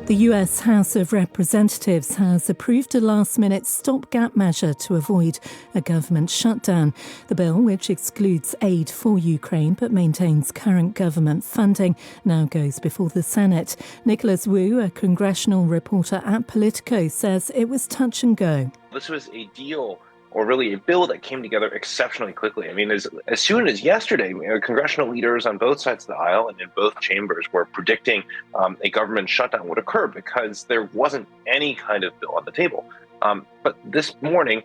The US House of Representatives has approved a last-minute stopgap measure to avoid a government shutdown. The bill, which excludes aid for Ukraine but maintains current government funding, now goes before the Senate. Nicholas Wu, a congressional reporter at Politico, says it was touch and go. This was a deal, or really a bill, that came together exceptionally quickly. I mean, as soon as yesterday, congressional leaders on both sides of the aisle and in both chambers were predicting a government shutdown would occur because there wasn't any kind of bill on the table. But this morning,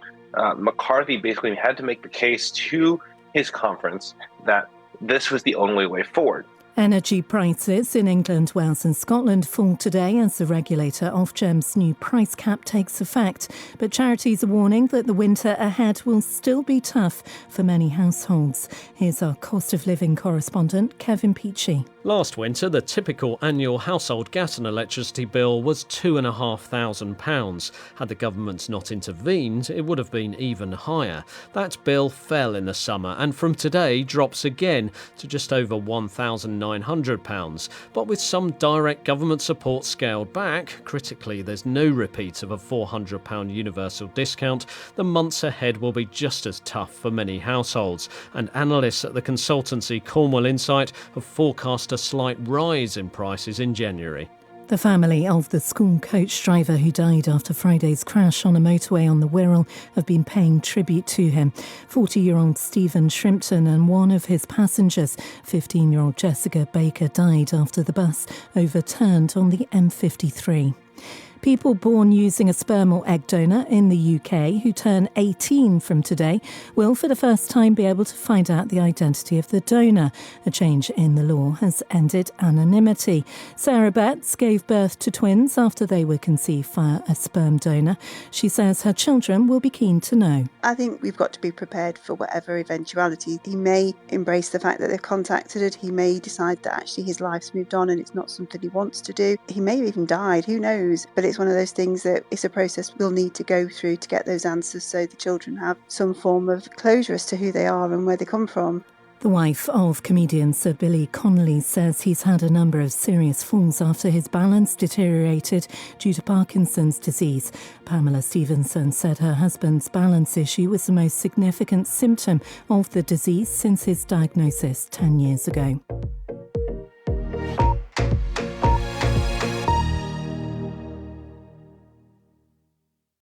McCarthy basically had to make the case to his conference that this was the only way forward. Energy prices in England, Wales and Scotland fall today as the regulator Ofgem's new price cap takes effect. But charities are warning that the winter ahead will still be tough for many households. Here's our cost of living correspondent, Kevin Peachy. Last winter, the typical annual household gas and electricity bill was £2,500. Had the government not intervened, it would have been even higher. That bill fell in the summer and from today drops again to just over £1,900. But with some direct government support scaled back, critically there's no repeat of a £400 universal discount, the months ahead will be just as tough for many households. And analysts at the consultancy Cornwall Insight have forecast a slight rise in prices in January. The family of the school coach driver who died after Friday's crash on a motorway on the Wirral have been paying tribute to him. 40-year-old Stephen Shrimpton and one of his passengers, 15-year-old Jessica Baker, died after the bus overturned on the M53. People born using a sperm or egg donor in the UK who turn 18 from today will for the first time be able to find out the identity of the donor. A change in the law has ended anonymity. Sarah Betts gave birth to twins after they were conceived via a sperm donor. She says her children will be keen to know. I think we've got to be prepared for whatever eventuality. He may embrace the fact that they've contacted it. He may decide that actually his life's moved on and it's not something he wants to do. He may have even died, who knows? But it's one of those things that it's a process we'll need to go through to get those answers so the children have some form of closure as to who they are and where they come from. The wife of comedian Sir Billy Connolly says he's had a number of serious falls after his balance deteriorated due to Parkinson's disease. Pamela Stevenson said her husband's balance issue was the most significant symptom of the disease since his diagnosis 10 years ago.